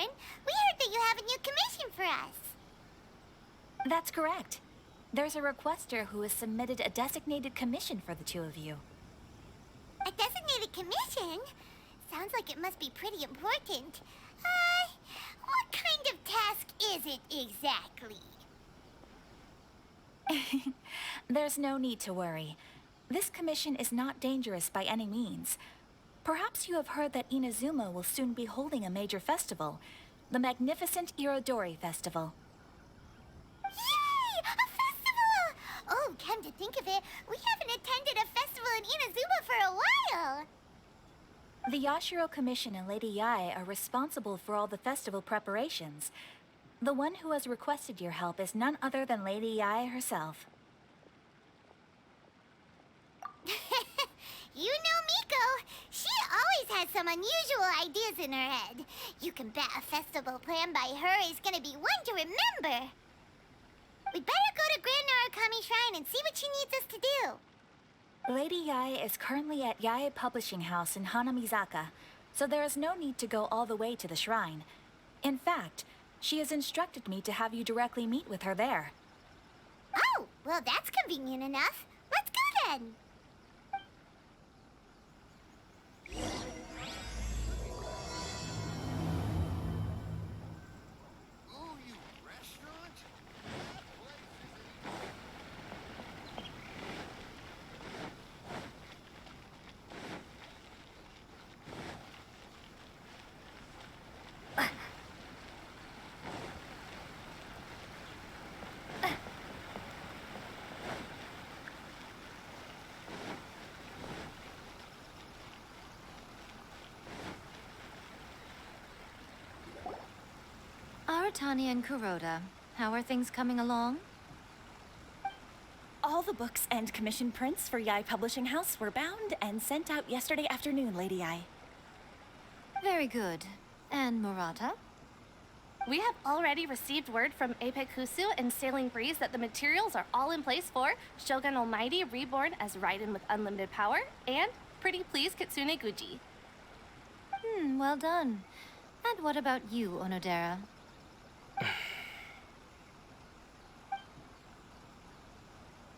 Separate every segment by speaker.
Speaker 1: Matron. We heard that you have a new commission for us.
Speaker 2: That's correct. There's a requester who has submitted a designated commission for the two of you.
Speaker 1: A designated commission? Sounds like it must be pretty important. What kind of task is it exactly?
Speaker 2: There's no need to worry. This commission is not dangerous by any means. Perhaps you have heard that Inazuma will soon be holding a major festival, the magnificent Irodori Festival.
Speaker 1: Yay! A festival! Oh, come to think of it, we haven't attended a festival in Inazuma for a while.
Speaker 2: The Yashiro Commission and Lady Yae are responsible for all the festival preparations. The one who has requested your help is none other than Lady Yae herself.
Speaker 1: You know Miko. She always has some unusual ideas in her head. You can bet a festival planned by her is gonna be one to remember. We better go to Grand Narukami Shrine and see what she needs us to do.
Speaker 2: Lady Yae is currently at Yae Publishing House in Hanamizaka, so there is no need to go all the way to the shrine. In fact, she has instructed me to have you directly meet with her there.
Speaker 1: Oh, well that's convenient enough. Let's go then.
Speaker 3: Oh, you restaurant?
Speaker 4: Aratani and Kuroda, how are things coming along?
Speaker 2: All the books and commission prints for Yae Publishing House were bound and sent out yesterday afternoon, Lady Yae.
Speaker 4: Very good. And Murata?
Speaker 5: We have already received word from Apekusu and Sailing Breeze that the materials are all in place for Shogun Almighty Reborn as Raiden with Unlimited Power and Pretty Please Kitsune Guji.
Speaker 4: Well done. And what about you, Onodera?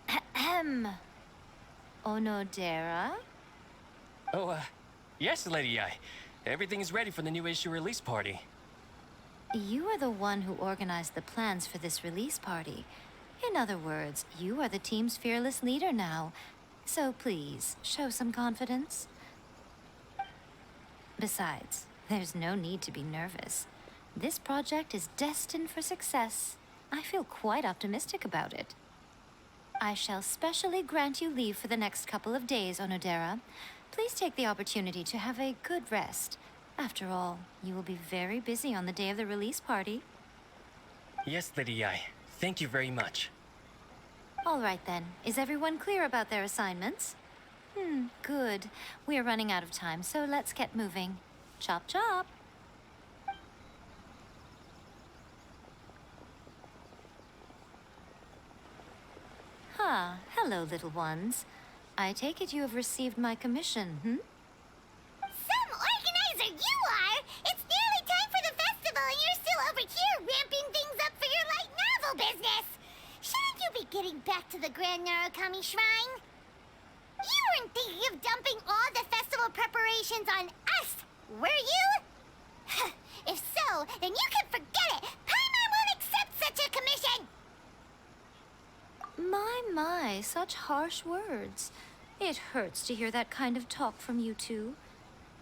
Speaker 4: Ahem. Onodera?
Speaker 6: Oh, yes, Lady Yae. Everything is ready for the new issue release party.
Speaker 4: You are the one who organized the plans for this release party. In other words, you are the team's fearless leader now. So please, show some confidence. Besides, there's no need to be nervous. This project is destined for success. I feel quite optimistic about it. I shall specially grant you leave for the next couple of days, Onodera. Please take the opportunity to have a good rest. After all, you will be very busy on the day of the release party.
Speaker 6: Yes, Lady Yae. Thank you very much.
Speaker 4: All right then. Is everyone clear about their assignments? Good. We are running out of time, so let's get moving. Chop chop! Hello, little ones. I take it you have received my commission,
Speaker 1: Some organizer you are! It's nearly time for the festival and you're still over here ramping things up for your light novel business! Shouldn't you be getting back to the Grand Narukami Shrine? You weren't thinking of dumping all the festival preparations on us, were you? If so, then you can forget it! Paimon won't accept such a commission!
Speaker 4: My, such harsh words. It hurts to hear that kind of talk from you two.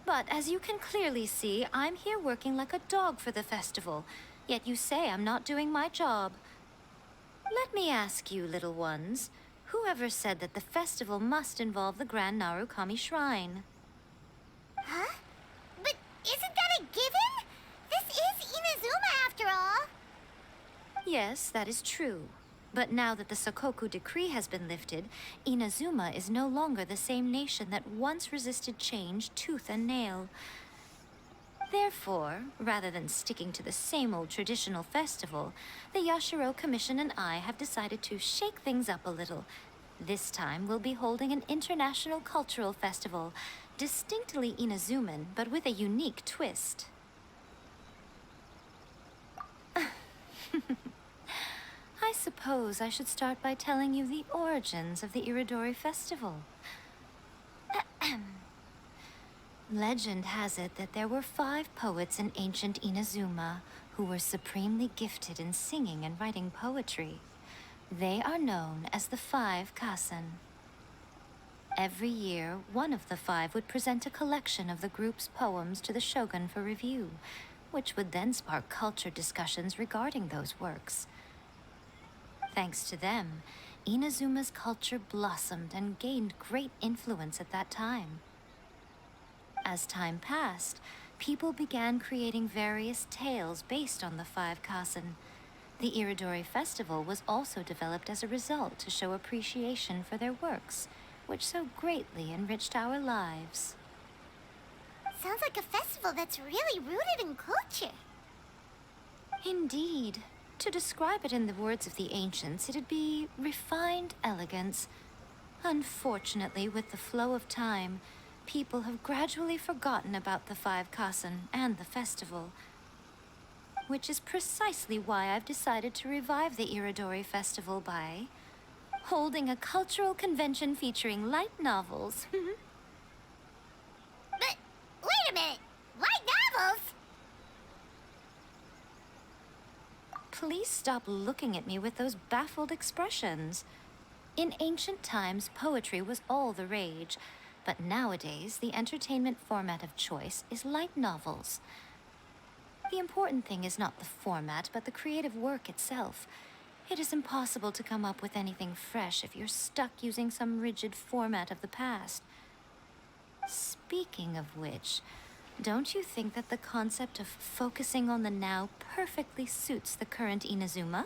Speaker 4: But as you can clearly see, I'm here working like a dog for the festival, yet you say I'm not doing my job. Let me ask you, little ones, whoever said that the festival must involve the Grand Narukami Shrine?
Speaker 1: Huh? But isn't that a given? This is Inazuma after all.
Speaker 4: Yes, that is true. But now that the Sokoku decree has been lifted, Inazuma is no longer the same nation that once resisted change tooth and nail. Therefore, rather than sticking to the same old traditional festival, the Yashiro Commission and I have decided to shake things up a little. This time, we'll be holding an international cultural festival, distinctly Inazuman, but with a unique twist. I suppose I should start by telling you the origins of the Iridori Festival. Legend has it that there were 5 poets in ancient Inazuma who were supremely gifted in singing and writing poetry. They are known as the 5 Kasen. Every year, one of the 5 would present a collection of the group's poems to the shogun for review, which would then spark culture discussions regarding those works. Thanks to them, Inazuma's culture blossomed and gained great influence at that time. As time passed, people began creating various tales based on the 5 Kasen. The Iridori Festival was also developed as a result to show appreciation for their works, which so greatly enriched our lives.
Speaker 1: Sounds like a festival that's really rooted in culture.
Speaker 4: Indeed. To describe it in the words of the ancients, it'd be refined elegance. Unfortunately, with the flow of time, people have gradually forgotten about the 5 Kasen and the festival. Which is precisely why I've decided to revive the Iridori Festival by holding a cultural convention featuring light novels.
Speaker 1: But, wait a minute! Light novels?
Speaker 4: Please stop looking at me with those baffled expressions. In ancient times, poetry was all the rage, but nowadays, the entertainment format of choice is light novels. The important thing is not the format, but the creative work itself. It is impossible to come up with anything fresh if you're stuck using some rigid format of the past. Speaking of which, don't you think that the concept of focusing on the now perfectly suits the current Inazuma?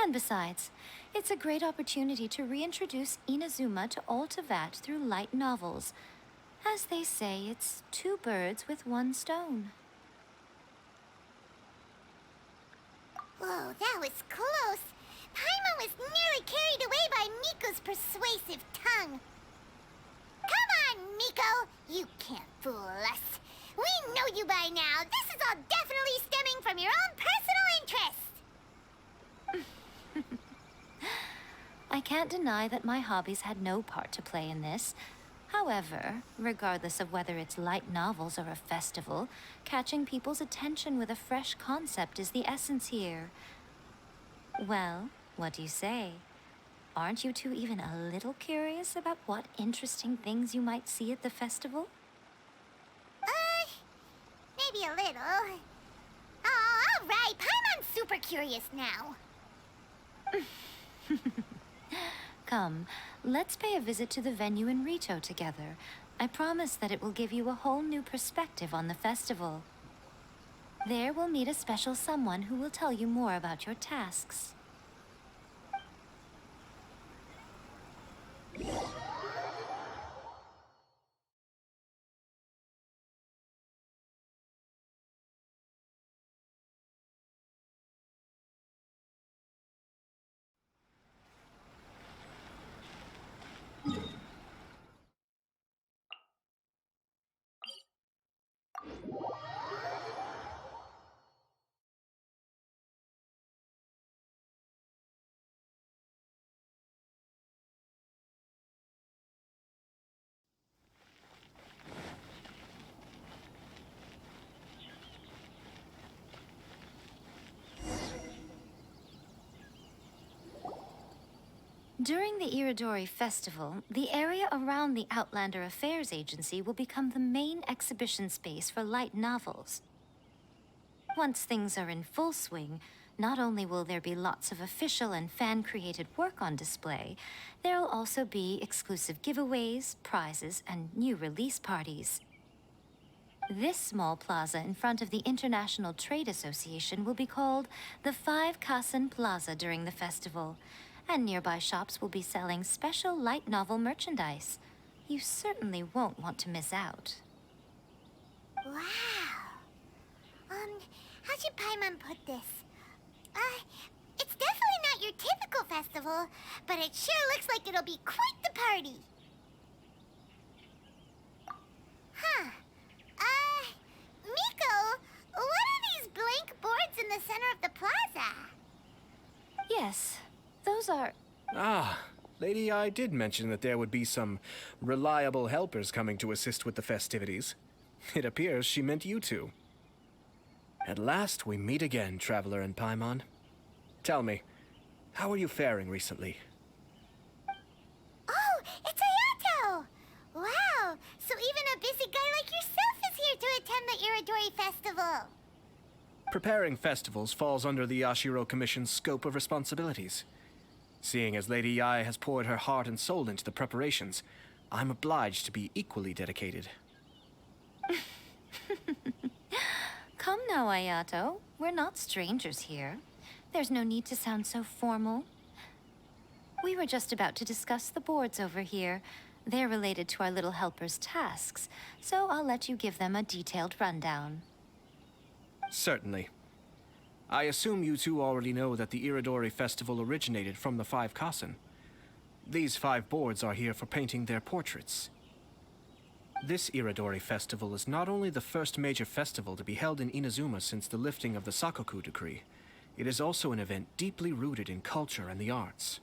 Speaker 4: And besides, it's a great opportunity to reintroduce Inazuma to all Teyvat through light novels. As they say, it's 2 birds with 1 stone.
Speaker 1: Whoa, that was close. Paimon was nearly carried away by Miko's persuasive tongue. Come on, Miko! You can't fool us. We know you by now. This is all definitely stemming from your own personal interest.
Speaker 4: I can't deny that my hobbies had no part to play in this. However, regardless of whether it's light novels or a festival, catching people's attention with a fresh concept is the essence here. Well, what do you say? Aren't you two even a little curious about what interesting things you might see at the festival?
Speaker 1: Maybe a little. Oh, all right. Paimon's super curious now.
Speaker 4: Come, let's pay a visit to the venue in Rito together. I promise that it will give you a whole new perspective on the festival. There we'll meet a special someone who will tell you more about your tasks. During the Iridori Festival, the area around the Outlander Affairs Agency will become the main exhibition space for light novels. Once things are in full swing, not only will there be lots of official and fan-created work on display, there'll also be exclusive giveaways, prizes, and new release parties. This small plaza in front of the International Trade Association will be called the 5 Kasen Plaza during the festival, and nearby shops will be selling special light novel merchandise. You certainly won't want to miss out.
Speaker 1: Wow. How should Paimon put this? It's definitely not your typical festival, but it sure looks like it'll be quite the party. Huh. Miko, what are these blank boards in
Speaker 4: Yes, those are...
Speaker 7: Ah, Lady I did mention that there would be some reliable helpers coming to assist with the festivities. It appears she meant you two. At last we meet again, Traveler and Paimon. Tell me, how are you faring recently?
Speaker 1: Oh, it's Ayato! Wow, so even a busy guy like yourself is here to attend the Iridori Festival.
Speaker 7: Preparing festivals falls under the Yashiro Commission's scope of responsibilities. Seeing as Lady Yae has poured her heart and soul into the preparations, I'm obliged to be equally dedicated.
Speaker 4: Come now, Ayato. We're not strangers here. There's no need to sound so formal. We were just about to discuss the boards over here. They're related to our little helper's tasks, so I'll let you give them a detailed rundown.
Speaker 7: Certainly. I assume you two already know that the Iridori Festival originated from the 5 Kasen. These 5 boards are here for painting their portraits. This Iridori Festival is not only the first major festival to be held in Inazuma since the lifting of the Sakoku Decree, it is also an event deeply rooted in culture and the arts.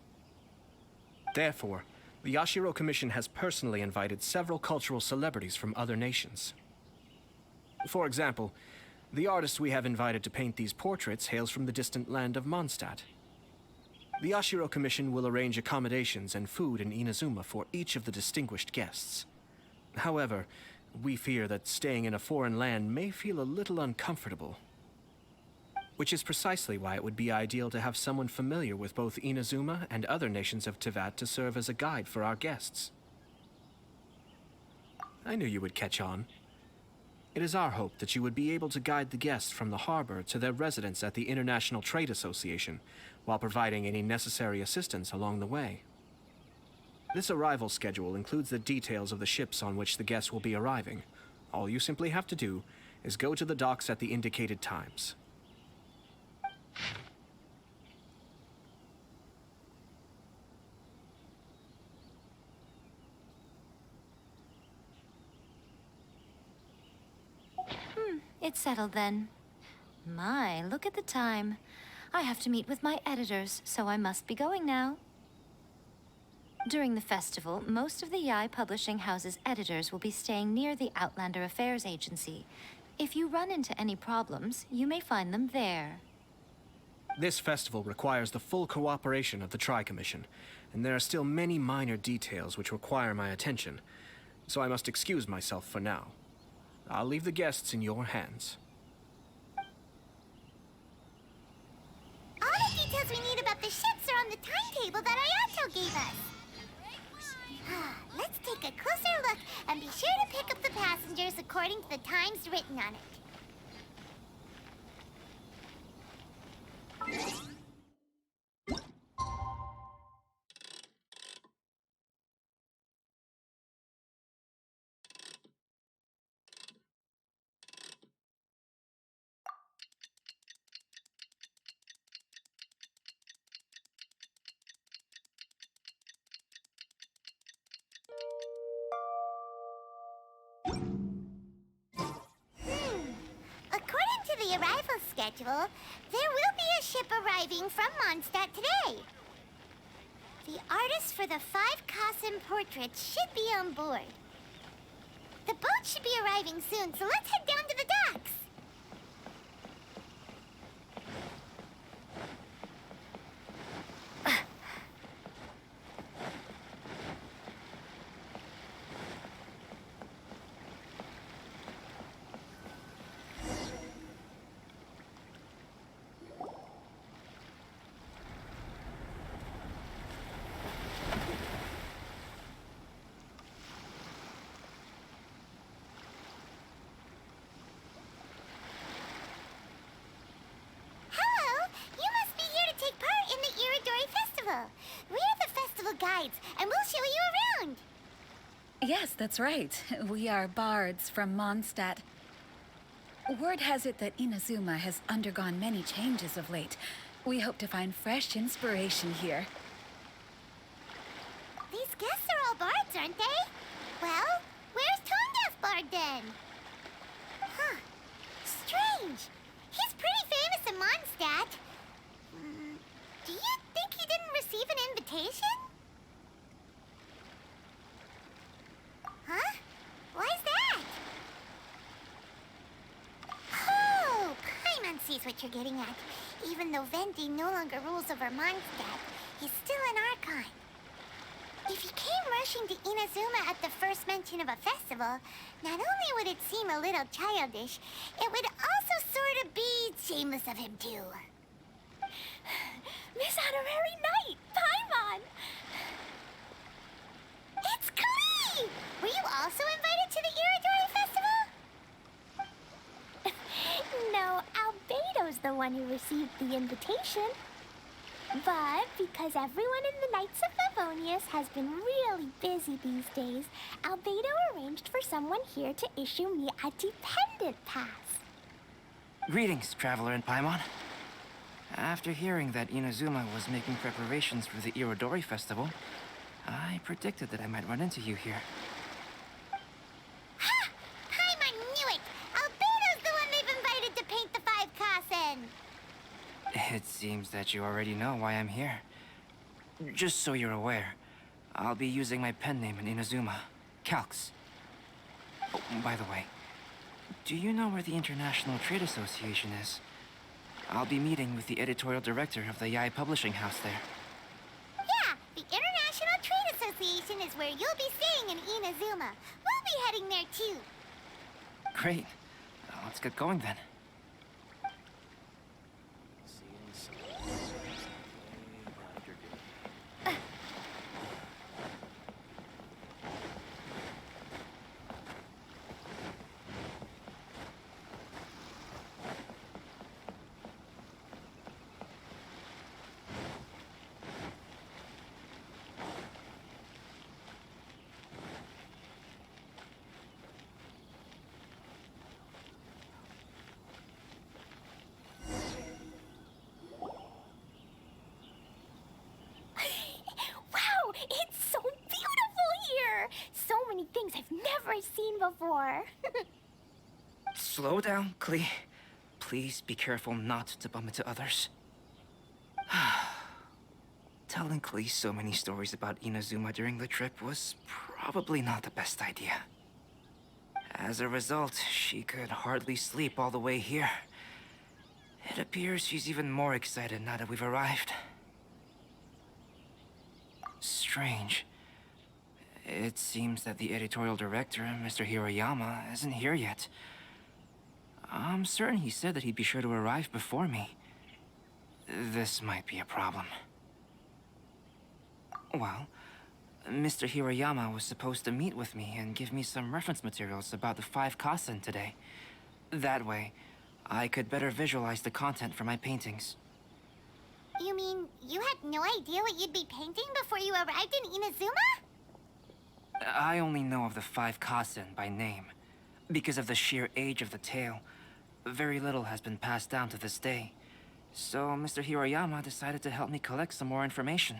Speaker 7: Therefore, the Yashiro Commission has personally invited several cultural celebrities from other nations. For example, the artist we have invited to paint these portraits hails from the distant land of Mondstadt. The Yashiro Commission will arrange accommodations and food in Inazuma for each of the distinguished guests. However, we fear that staying in a foreign land may feel a little uncomfortable. Which is precisely why it would be ideal to have someone familiar with both Inazuma and other nations of Teyvat to serve as a guide for our guests. I knew you would catch on. It is our hope that you would be able to guide the guests from the harbor to their residence at the International Trade Association, while providing any necessary assistance along the way. This arrival schedule includes the details of the ships on which the guests will be arriving. All you simply have to do is go to the docks at the indicated times.
Speaker 4: It's settled then. My, look at the time. I have to meet with my editors, so I must be going now. During the festival, most of the Yae Publishing House's editors will be staying near the Outlander Affairs Agency. If you run into any problems, you may find them there.
Speaker 7: This festival requires the full cooperation of the Tri-Commission, and there are still many minor details which require my attention, so I must excuse myself for now. I'll leave the guests in your hands.
Speaker 1: All the details we need about the ships are on the timetable that Ayato gave us. Let's take a closer look and be sure to pick up the passengers according to the times written on it. According to the arrival schedule, there will be a ship arriving from Mondstadt today. The artist for the 5 Kasen portraits should be on board. The boat should be arriving soon, so let's head down to the docks. We're the festival guides, and we'll show you around.
Speaker 8: Yes, that's right. We are bards from Mondstadt. Word has it that Inazuma has undergone many changes of late. We hope to find fresh inspiration here.
Speaker 1: These guests are all bards, aren't they? Well, where's Tone-Deaf Bard then? Huh. Strange. He's pretty famous in Mondstadt. Do you what you're getting at. Even though Venti no longer rules over Mondstadt, he's still an Archon. If he came rushing to Inazuma at the first mention of a festival, not only would it seem a little childish, it would also sort of be shameless of him too.
Speaker 5: Miss Honorary Knight, Paimon!
Speaker 1: It's Klee! Were you also invited to the Iridori Festival?
Speaker 9: No, Albedo's the one who received the invitation. But because everyone in the Knights of Favonius has been really busy these days, Albedo arranged for someone here to issue me a dependent pass.
Speaker 10: Greetings, Traveler and Paimon. After hearing that Inazuma was making preparations for the Irodori Festival, I predicted that I might run into you here.
Speaker 1: Ha! Paimon knew it! Albedo's the one they've invited to paint the 5 Kassen!
Speaker 10: It seems that you already know why I'm here. Just so you're aware, I'll be using my pen name in Inazuma, Calx. Oh, by the way, do you know where the International Trade Association is? I'll be meeting with the editorial director of the Yai Publishing House there.
Speaker 1: Yeah, the International Trade Association is where you'll be staying in Inazuma. We'll be heading there too.
Speaker 10: Great. Let's get going then.
Speaker 9: Wow, it's so beautiful here! So many things I've never seen before.
Speaker 10: Slow down, Klee. Please be careful not to bump into others. Telling Klee so many stories about Inazuma during the trip was probably not the best idea. As a result, she could hardly sleep all the way here. It appears she's even more excited now that we've arrived. Strange. It seems that the editorial director, Mr. Hiroyama, isn't here yet. I'm certain he said that he'd be sure to arrive before me. This might be a problem. Well, Mr. Hiroyama was supposed to meet with me and give me some reference materials about the 5 Kassen today. That way, I could better visualize the content for my paintings.
Speaker 1: You mean you had no idea what you'd be painting before you arrived in Inazuma?
Speaker 10: I only know of the 5 Kassen by name. Because of the sheer age of the tale, very little has been passed down to this day. So Mr. Hiroyama decided to help me collect some more information.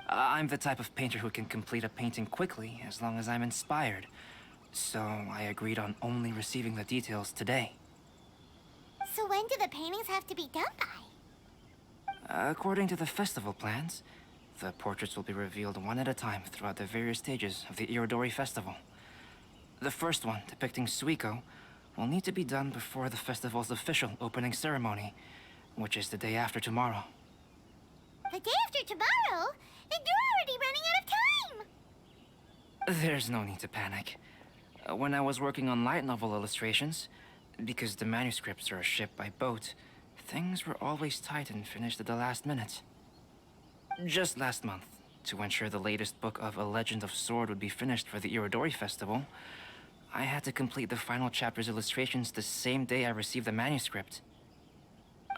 Speaker 10: I'm the type of painter who can complete a painting quickly as long as I'm inspired. So I agreed on only receiving the details today.
Speaker 1: So when do the paintings have to be done by?
Speaker 10: According to the festival plans, the portraits will be revealed one at a time throughout the various stages of the Irodori Festival. The first one, depicting Suiko, will need to be done before the festival's official opening ceremony, which is the day after tomorrow.
Speaker 1: The day after tomorrow? Then you're already running out of time!
Speaker 10: There's no need to panic. When I was working on light novel illustrations, because the manuscripts are shipped by boat, things were always tight and finished at the last minute. Just last month, to ensure the latest book of A Legend of Sword would be finished for the Irodori Festival, I had to complete the final chapter's illustrations the same day I received the manuscript.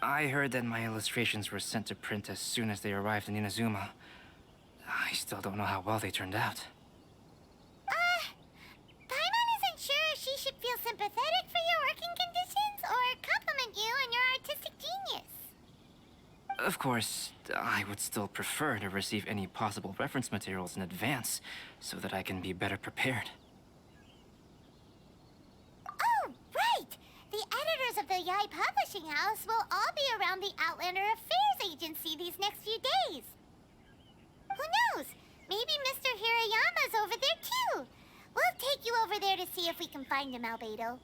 Speaker 10: I heard that my illustrations were sent to print as soon as they arrived in Inazuma. I still don't know how well they turned out.
Speaker 1: Paimon isn't sure if she should feel sympathetic for your working conditions or compliment you on your artistic genius.
Speaker 10: Of course, I would still prefer to receive any possible reference materials in advance, so that I can be better prepared.
Speaker 1: Oh, right! The editors of the Yai Publishing House will all be around the Outlander Affairs Agency these next few days. Who knows? Maybe Mr. Hiroyama's over there too. We'll take you over there to see if we can find him, Albedo.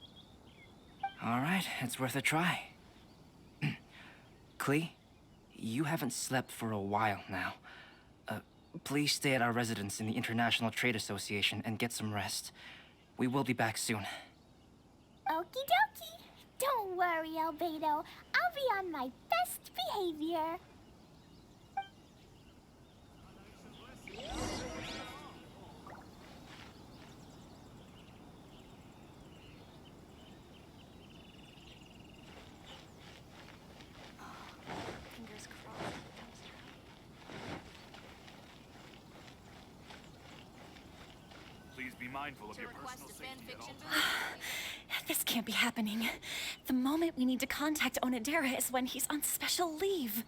Speaker 10: All right, it's worth a try. Klee, you haven't slept for a while now. Please stay at our residence in the International Trade Association and get some rest. We will be back soon.
Speaker 9: Okie dokie. Don't worry, Albedo. I'll be on my best behavior.
Speaker 5: Fingers crossed.
Speaker 11: Please be mindful of your personal safety at all times.
Speaker 2: This can't be happening. The moment we need to contact Onodera is when he's on special leave.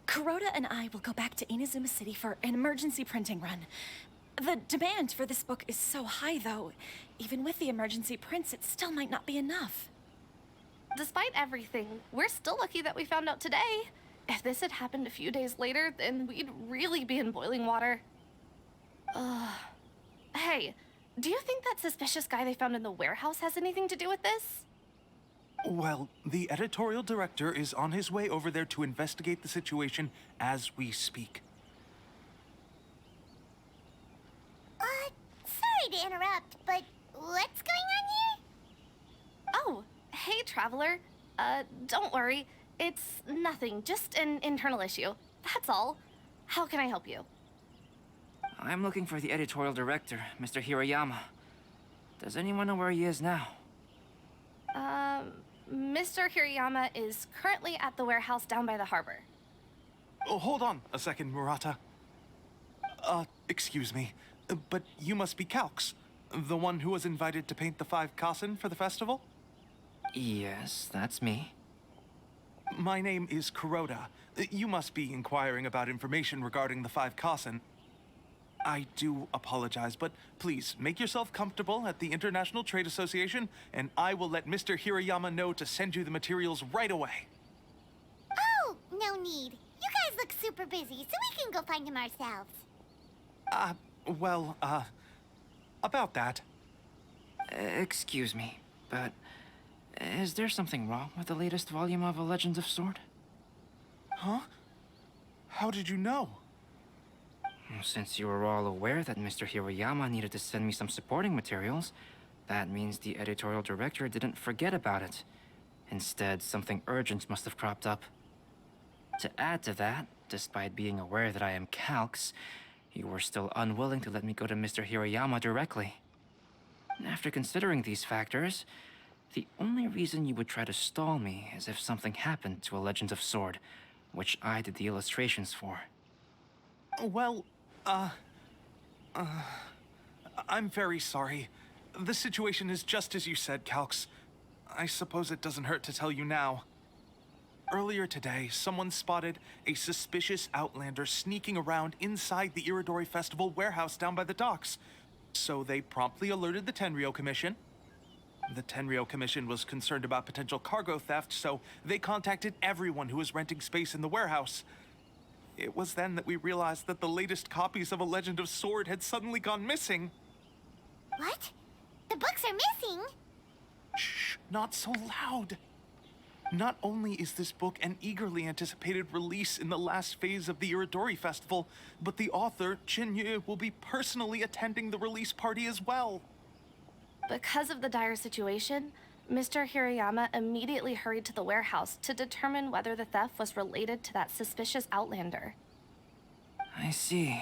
Speaker 2: Kuroda and I will go back to Inazuma City for an emergency printing run. The demand for this book is so high, though. Even with the emergency prints, it still might not be enough.
Speaker 5: Despite everything, we're still lucky that we found out today. If this had happened a few days later, then we'd really be in boiling water. Hey, do you think that suspicious guy they found in the warehouse has anything to do with this?
Speaker 11: Well, the editorial director is on his way over there to investigate the situation as we speak.
Speaker 1: Sorry to interrupt, but what's going on here?
Speaker 5: Oh, hey, Traveler. Don't worry. It's nothing, just an internal issue. That's all. How can I help you?
Speaker 10: I'm looking for the editorial director, Mr. Hirayama. Does anyone know where he is now?
Speaker 5: Mr. Hirayama is currently at the warehouse down by the harbor.
Speaker 11: Oh, hold on a second, Murata. Excuse me, but you must be Calx, the one who was invited to paint the 5 Kasen for the festival?
Speaker 10: Yes, that's me.
Speaker 11: My name is Kuroda. You must be inquiring about information regarding the 5 Kasen. I do apologize, but please make yourself comfortable at the International Trade Association, and I will let Mr. Hirayama know to send you the materials right away.
Speaker 1: Oh, no need. You guys look super busy, so we can go find him ourselves.
Speaker 11: About that.
Speaker 10: Excuse me, but is there something wrong with the latest volume of A Legend of Sword?
Speaker 11: Huh? How did you know?
Speaker 10: Since you were all aware that Mr. Hirayama needed to send me some supporting materials, that means the editorial director didn't forget about it. Instead, something urgent must have cropped up. To add to that, despite being aware that I am Calx, you were still unwilling to let me go to Mr. Hirayama directly. After considering these factors, the only reason you would try to stall me is if something happened to A Legend of Sword, which I did the illustrations for.
Speaker 11: Well, I'm very sorry. The situation is just as you said, Calx. I suppose it doesn't hurt to tell you now. Earlier today, someone spotted a suspicious outlander sneaking around inside the Iridori Festival warehouse down by the docks. So they promptly alerted the Tenryo Commission. The Tenryo Commission was concerned about potential cargo theft, so they contacted everyone who was renting space in the warehouse. It was then that we realized that the latest copies of A Legend of Sword had suddenly gone missing.
Speaker 1: What? The books are missing?
Speaker 11: Shh, not so loud. Not only is this book an eagerly anticipated release in the last phase of the Iridori Festival, but the author, Chin-Yu, will be personally attending the release party as well.
Speaker 5: Because of the dire situation, Mr. Hirayama immediately hurried to the warehouse to determine whether the theft was related to that suspicious outlander.
Speaker 10: I see.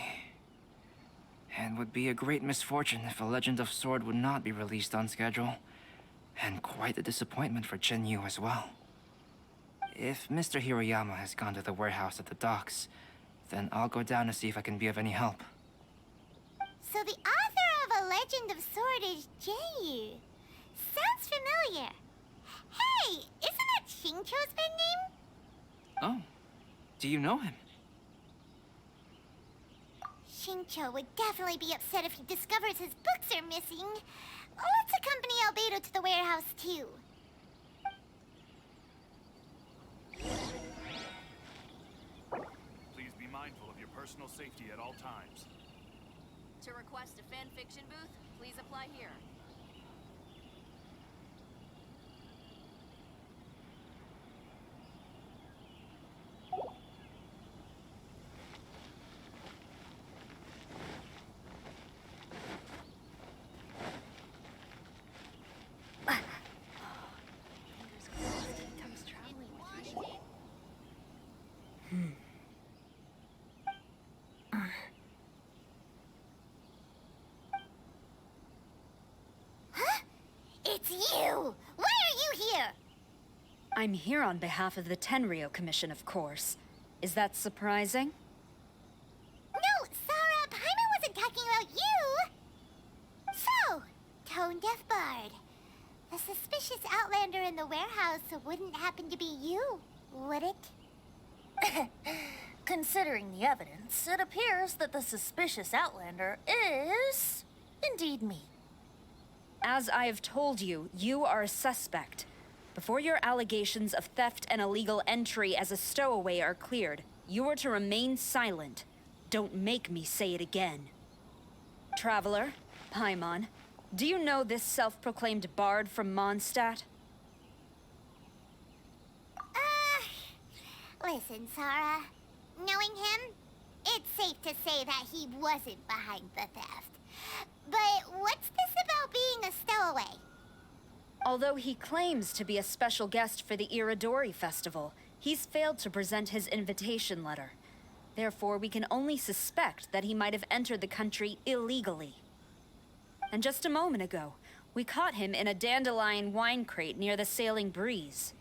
Speaker 10: It would be a great misfortune if A Legend of Sword would not be released on schedule. And quite a disappointment for Chin-Yu as well. If Mr. Hirayama has gone to the warehouse at the docks, then I'll go down to see if I can be of any help.
Speaker 1: So the author of A Legend of Sword is Jay. Sounds familiar. Hey, isn't that Xingqiu's pen name?
Speaker 10: Oh, do you know him?
Speaker 1: Xingqiu would definitely be upset if he discovers his books are missing. Let's accompany Albedo to the warehouse, too.
Speaker 11: Please be mindful of your personal safety at all times.
Speaker 12: To request a fanfiction booth, please apply here.
Speaker 1: It's you! Why are you here?
Speaker 12: I'm here on behalf of the Tenryo Commission, of course. Is that surprising?
Speaker 1: No, Sarah, Paimon wasn't talking about you! So, Tone Deaf Bard. The suspicious outlander in the warehouse wouldn't happen to be you, would it?
Speaker 2: Considering the evidence, it appears that the suspicious outlander is indeed me.
Speaker 12: As I have told you, you are a suspect. Before your allegations of theft and illegal entry as a stowaway are cleared, you are to remain silent. Don't make me say it again. Traveler, Paimon, do you know this self-proclaimed bard from Mondstadt?
Speaker 1: Listen, Sarah. Knowing him, it's safe to say that he wasn't behind the theft. But what's this about being a stowaway?
Speaker 12: Although he claims to be a special guest for the Iridori Festival, he's failed to present his invitation letter. Therefore, we can only suspect that he might have entered the country illegally. And just a moment ago, we caught him in a dandelion wine crate near the Sailing Breeze.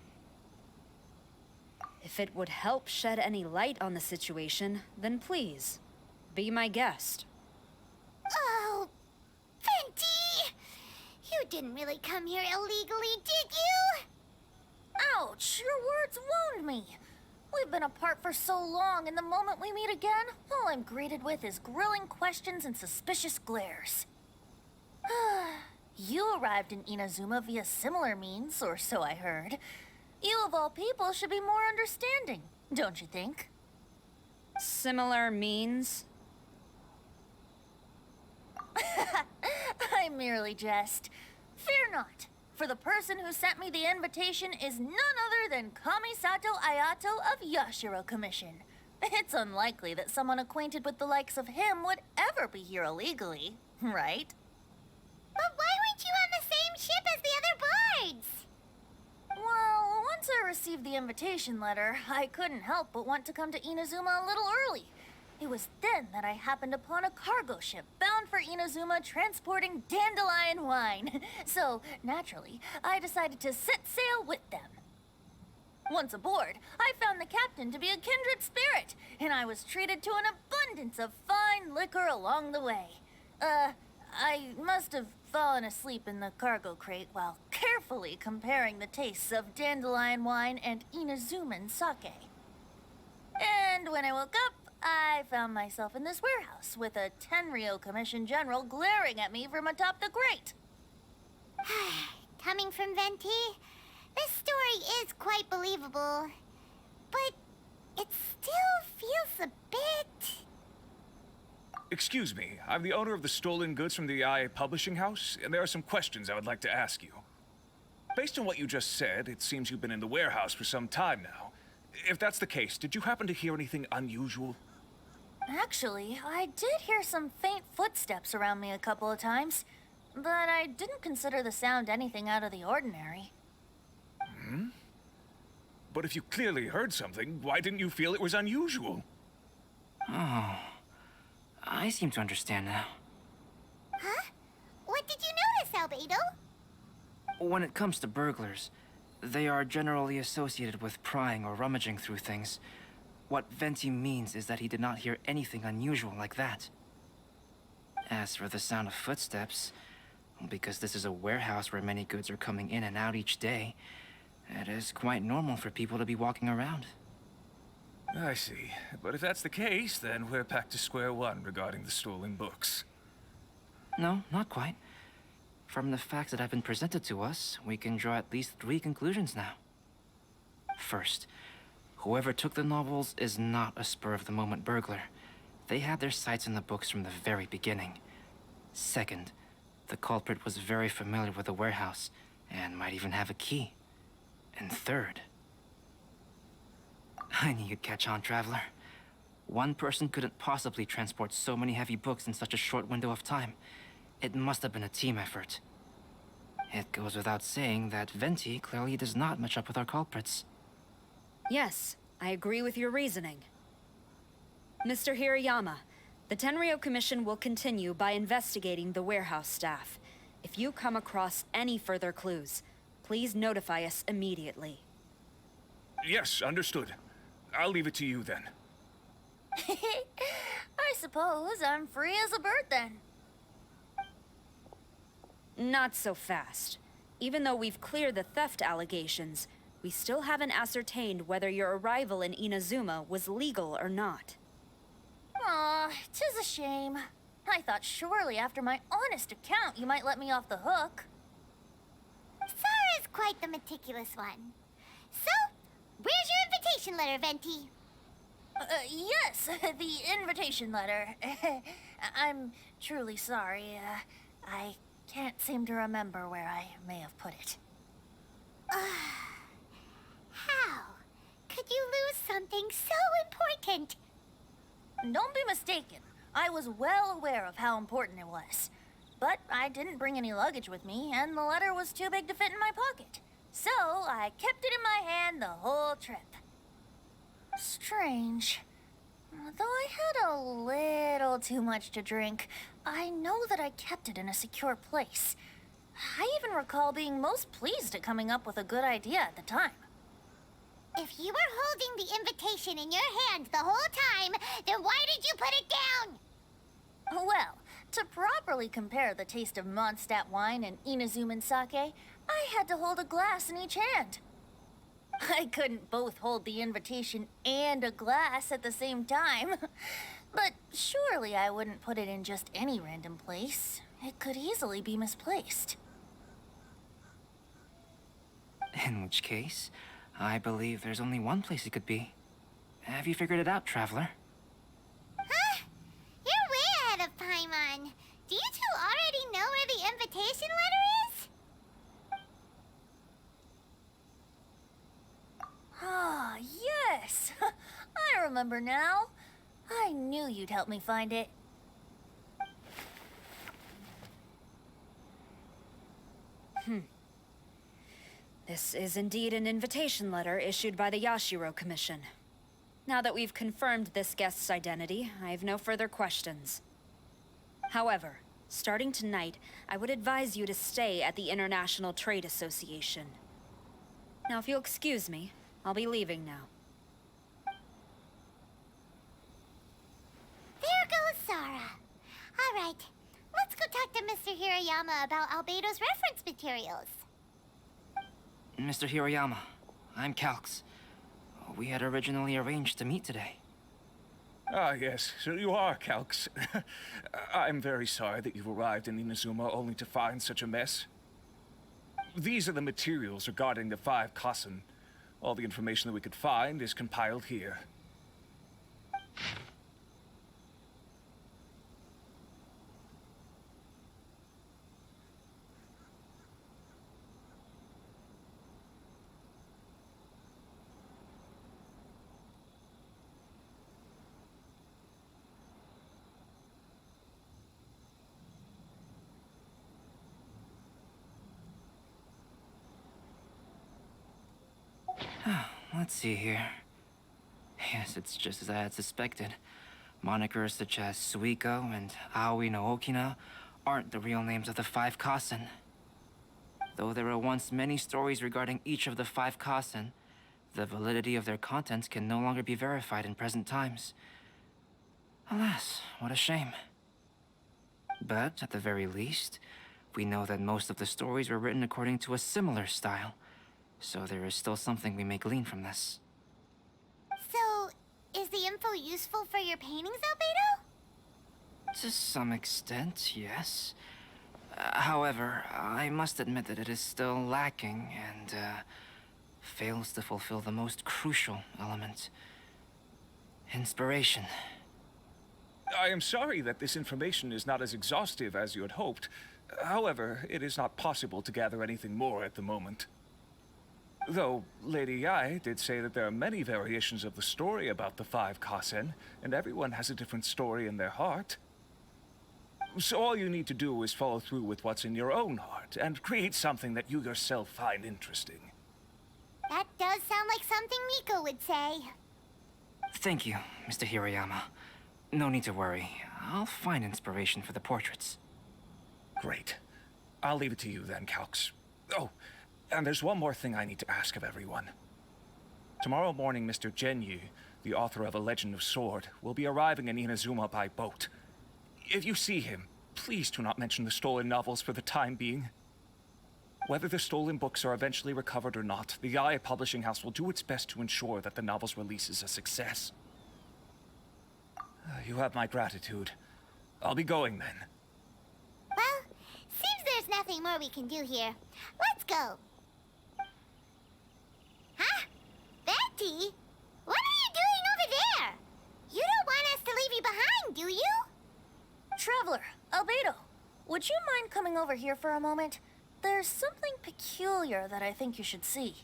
Speaker 12: If it would help shed any light on the situation, then please, be my guest.
Speaker 1: Oh, Venti! You didn't really come here illegally, did you?
Speaker 2: Ouch! Your words wound me. We've been apart for so long, and the moment we meet again, all I'm greeted with is grilling questions and suspicious glares. You arrived in Inazuma via similar means, or so I heard. You of all people should be more understanding, don't you think?
Speaker 12: Similar means?
Speaker 2: I merely jest. Fear not, for the person who sent me the invitation is none other than Kamisato Ayato of Yashiro Commission. It's unlikely that someone acquainted with the likes of him would ever be here illegally, right?
Speaker 1: But why weren't you on the same ship as the other bards?
Speaker 2: Well, once I received the invitation letter, I couldn't help but want to come to Inazuma a little early. It was then that I happened upon a cargo ship bound for Inazuma transporting dandelion wine. So, naturally, I decided to set sail with them. Once aboard, I found the captain to be a kindred spirit, and I was treated to an abundance of fine liquor along the way. I must have fallen asleep in the cargo crate while carefully comparing the tastes of dandelion wine and Inazuman sake. And when I woke up, I found myself in this warehouse with a Tenryo Commission general glaring at me from atop the grate.
Speaker 1: Coming from Venti, this story is quite believable. But it still feels a bit...
Speaker 13: Excuse me, I'm the owner of the stolen goods from the IA publishing house, and there are some questions I would like to ask you. Based on what you just said, it seems you've been in the warehouse for some time now. If that's the case, did you happen to hear anything unusual?
Speaker 2: Actually, I did hear some faint footsteps around me a couple of times, but I didn't consider the sound anything out of the ordinary.
Speaker 13: But if you clearly heard something, why didn't you feel it was unusual?
Speaker 10: Oh, I seem to understand now.
Speaker 1: Huh? What did you notice, Albedo?
Speaker 10: When it comes to burglars, they are generally associated with prying or rummaging through things. What Venti means is that he did not hear anything unusual like that. As for the sound of footsteps, because this is a warehouse where many goods are coming in and out each day, it is quite normal for people to be walking around.
Speaker 13: I see. But if that's the case, then we're back to square one regarding the stolen books.
Speaker 10: No, not quite. From the facts that have been presented to us, we can draw at least 3 conclusions now. First, whoever took the novels is not a spur-of-the-moment burglar. They had their sights on the books from the very beginning. Second, the culprit was very familiar with the warehouse, and might even have a key. And third... I knew you'd catch on, Traveler. One person couldn't possibly transport so many heavy books in such a short window of time. It must have been a team effort. It goes without saying that Venti clearly does not match up with our culprits.
Speaker 12: Yes, I agree with your reasoning. Mr. Hirayama, the Tenryo Commission will continue by investigating the warehouse staff. If you come across any further clues, please notify us immediately.
Speaker 13: Yes, understood. I'll leave it to you then.
Speaker 4: I suppose I'm free as a bird then.
Speaker 12: Not so fast. Even though we've cleared the theft allegations, we still haven't ascertained whether your arrival in Inazuma was legal or not.
Speaker 4: Aw, 'tis a shame. I thought surely after my honest account you might let me off the hook.
Speaker 1: Sara's quite the meticulous one. So, where's your invitation letter, Venti?
Speaker 4: Yes, the invitation letter. I'm truly sorry. I can't seem to remember where I may have put it.
Speaker 1: How could you lose something so important?
Speaker 4: Don't be mistaken. I was well aware of how important it was. But I didn't bring any luggage with me, and the letter was too big to fit in my pocket. So I kept it in my hand the whole trip. Strange. Though I had a little too much to drink, I know that I kept it in a secure place. I even recall being most pleased at coming up with a good idea at the time.
Speaker 1: If you were holding the invitation in your hand the whole time, then why did you put it down?
Speaker 4: Well, to properly compare the taste of Mondstadt wine and Inazuman sake, I had to hold a glass in each hand. I couldn't both hold the invitation and a glass at the same time. But surely I wouldn't put it in just any random place. It could easily be misplaced.
Speaker 10: In which case, I believe there's only one place it could be. Have you figured it out, Traveler?
Speaker 1: Huh? You're way ahead of Paimon. Do you two already know where the invitation letter is?
Speaker 4: Ah, yes! I remember now. I knew you'd help me find it.
Speaker 12: This is indeed an invitation letter issued by the Yashiro Commission. Now that we've confirmed this guest's identity, I have no further questions. However, starting tonight, I would advise you to stay at the International Trade Association. Now, if you'll excuse me, I'll be leaving now.
Speaker 1: There goes Sara. All right, let's go talk to Mr. Hirayama about Albedo's reference materials.
Speaker 10: Mr. Hirayama, I'm Calx. We had originally arranged to meet today.
Speaker 13: Ah, yes, so you are Calx. I'm very sorry that you've arrived in Inazuma only to find such a mess. These are the materials regarding the 5 Kassen. All the information that we could find is compiled here.
Speaker 10: Let's see here. Yes, it's just as I had suspected. Monikers such as Suiko and Aoi no Okina aren't the real names of the 5 Kassen. Though there were once many stories regarding each of the 5 Kassen, the validity of their contents can no longer be verified in present times. Alas, what a shame. But, at the very least, we know that most of the stories were written according to a similar style. So there is still something we may glean from this.
Speaker 1: So, is the info useful for your paintings, Albedo?
Speaker 10: To some extent, yes. However, I must admit that it is still lacking and fails to fulfill the most crucial element. Inspiration.
Speaker 13: I am sorry that this information is not as exhaustive as you had hoped. However, it is not possible to gather anything more at the moment. Though Lady Yae did say that there are many variations of the story about the 5 Kassen, and everyone has a different story in their heart. So all you need to do is follow through with what's in your own heart, and create something that you yourself find interesting.
Speaker 1: That does sound like something Miko would say.
Speaker 10: Thank you, Mr. Hirayama. No need to worry. I'll find inspiration for the portraits.
Speaker 13: Great. I'll leave it to you then, Calx. Oh, and there's one more thing I need to ask of everyone. Tomorrow morning, Mr. Genyu, the author of A Legend of Sword, will be arriving in Inazuma by boat. If you see him, please do not mention the stolen novels for the time being. Whether the stolen books are eventually recovered or not, the IA Publishing House will do its best to ensure that the novel's release is a success. You have my gratitude. I'll be going then.
Speaker 1: Well, seems there's nothing more we can do here. Let's go. Huh? Betty? What are you doing over there? You don't want us to leave you behind, do you?
Speaker 2: Traveler, Albedo, would you mind coming over here for a moment? There's something peculiar that I think you should see.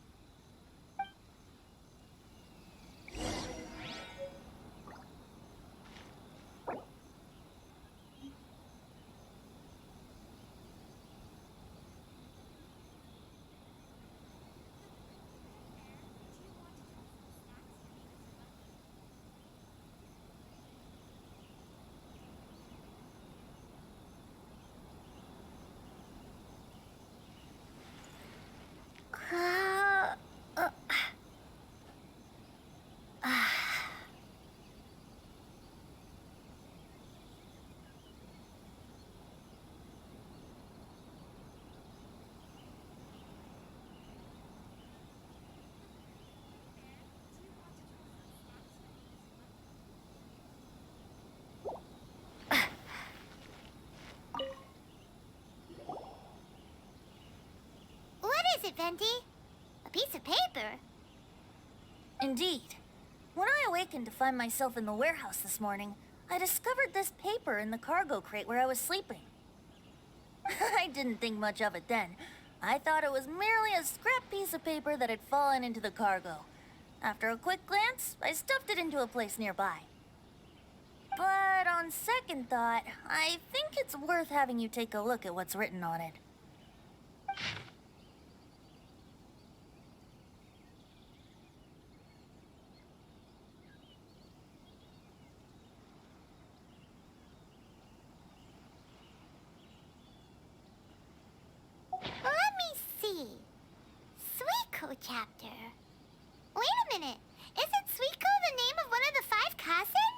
Speaker 1: What is it, Venti? A piece of paper?
Speaker 2: Indeed. When I awakened to find myself in the warehouse this morning, I discovered this paper in the cargo crate where I was sleeping. I didn't think much of it then. I thought it was merely a scrap piece of paper that had fallen into the cargo. After a quick glance, I stuffed it into a place nearby. But on second thought, I think it's worth having you take a look at what's written on it.
Speaker 1: Let me see. Suiko chapter. Wait a minute. Isn't Suiko the name of one of the 5 Kasen?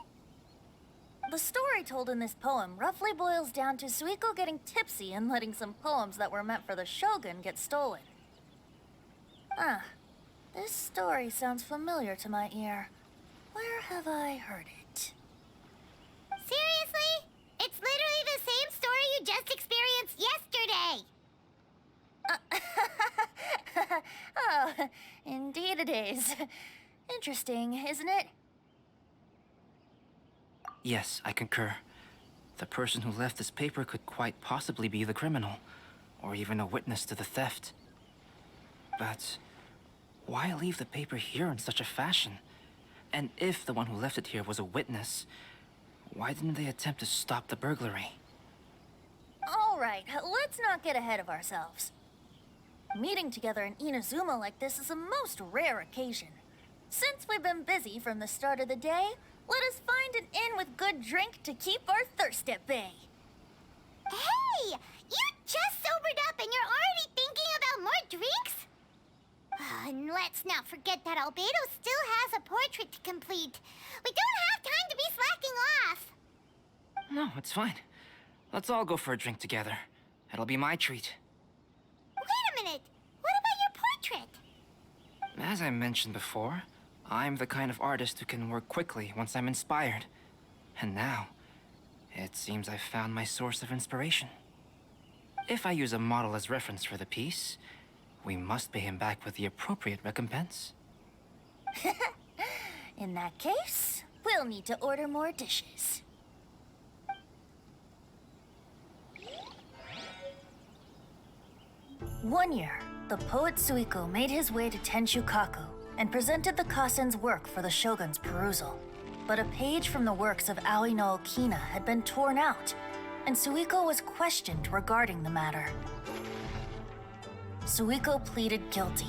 Speaker 2: The story told in this poem roughly boils down to Suiko getting tipsy and letting some poems that were meant for the shogun get stolen. Ah, this story sounds familiar to my ear. Where have I heard it?
Speaker 1: Seriously? It's literally the same story you just experienced yesterday.
Speaker 2: Oh, indeed it is. Interesting, isn't it?
Speaker 10: Yes, I concur. The person who left this paper could quite possibly be the criminal, or even a witness to the theft. But why leave the paper here in such a fashion? And if the one who left it here was a witness, why didn't they attempt to stop the burglary?
Speaker 2: All right, let's not get ahead of ourselves. Meeting together in Inazuma like this is a most rare occasion. Since we've been busy from the start of the day, let us find an inn with good drink to keep our thirst at bay.
Speaker 1: Hey! You just sobered up and you're already thinking about more drinks? And let's not forget that Albedo still has a portrait to complete. We don't have time to be slacking off.
Speaker 10: No, it's fine. Let's all go for a drink together. It'll be my treat.
Speaker 1: Wait a minute. What about your portrait?
Speaker 10: As I mentioned before, I'm the kind of artist who can work quickly once I'm inspired. And now, it seems I've found my source of inspiration. If I use a model as reference for the piece, we must pay him back with the appropriate recompense.
Speaker 2: In that case, we'll need to order more dishes. One year, the poet Suiko made his way to Tenshukaku and presented the Kasen's work for the shogun's perusal. But a page from the works of Aoi no Okina had been torn out, and Suiko was questioned regarding the matter. Suiko pleaded guilty.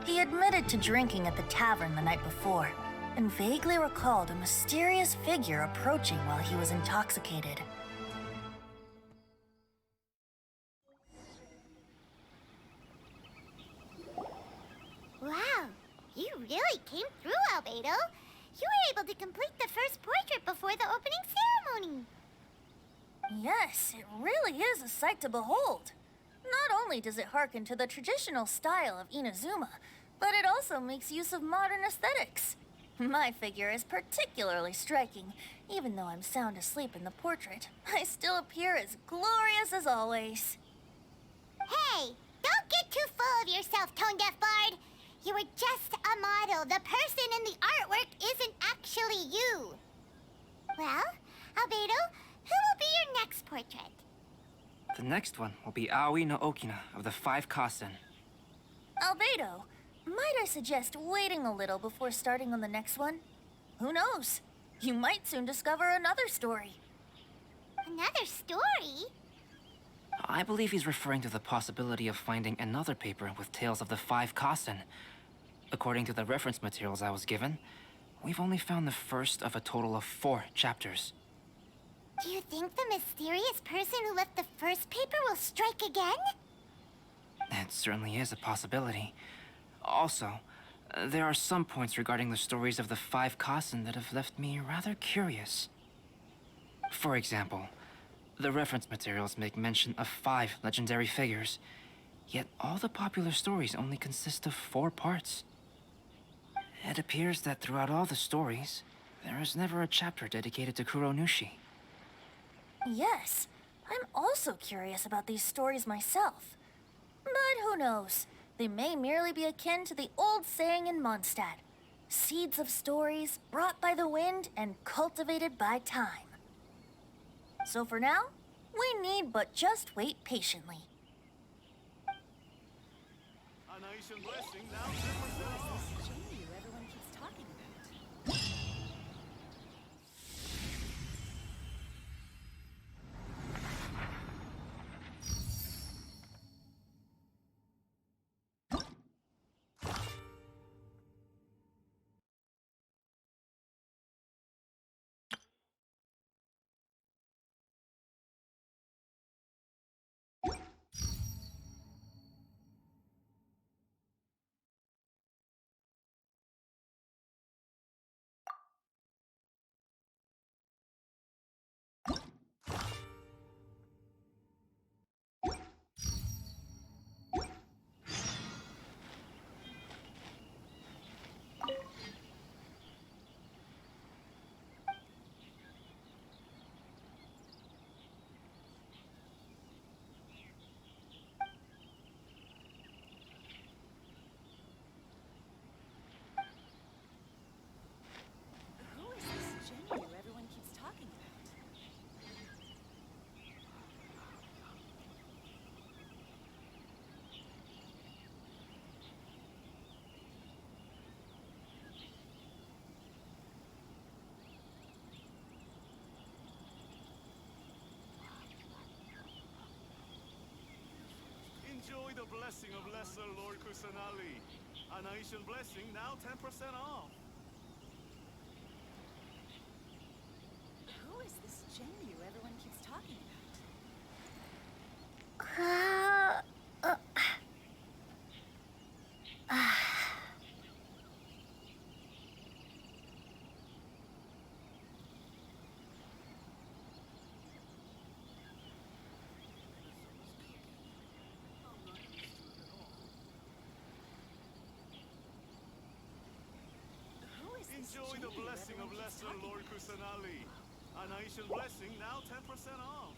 Speaker 2: He admitted to drinking at the tavern the night before, and vaguely recalled a mysterious figure approaching while he was intoxicated.
Speaker 1: Wow, you really came through, Albedo. You were able to complete the first portrait before the opening ceremony.
Speaker 2: Yes, it really is a sight to behold. Not only does it harken to the traditional style of Inazuma, but it also makes use of modern aesthetics. My figure is particularly striking. Even though I'm sound asleep in the portrait, I still appear as glorious as always.
Speaker 1: Hey, don't get too full of yourself, Tone-Deaf Bard. You were just a model. The person in the artwork isn't actually you. Well, Albedo, who will be your next portrait?
Speaker 10: The next one will be Aoi no Okina of the Five Kasen.
Speaker 2: Albedo, might I suggest waiting a little before starting on the next one? Who knows? You might soon discover another story.
Speaker 1: Another story?
Speaker 10: I believe he's referring to the possibility of finding another paper with tales of the Five Kasen. According to the reference materials I was given, we've only found the first of a total of 4 chapters.
Speaker 1: Do you think the mysterious person who left the first paper will strike again?
Speaker 10: It certainly is a possibility. Also, there are some points regarding the stories of the Five Kasen that have left me rather curious. For example, the reference materials make mention of 5 legendary figures, yet all the popular stories only consist of 4 parts. It appears that throughout all the stories, there is never a chapter dedicated to Kuronushi.
Speaker 2: Yes, I'm also curious about these stories myself. But who knows? They may merely be akin to the old saying in Mondstadt: seeds of stories brought by the wind and cultivated by time. So for now, we need but just wait patiently.
Speaker 3: A nice and blessing now 10% off.
Speaker 8: Everyone keeps talking about. Who is this Jinyu everyone keeps talking about?
Speaker 3: Enjoy the blessing of Lesser Lord Kusanali. A nice and blessing now 10% off.
Speaker 8: Who is this Jinyu everyone keeps talking about? Who is this
Speaker 3: Enjoy the
Speaker 8: Jinyu
Speaker 3: blessing of
Speaker 8: everyone keeps
Speaker 3: Lesser
Speaker 8: talking
Speaker 3: Lord
Speaker 8: about?
Speaker 3: Kusanali. A nice and blessing now 10% off.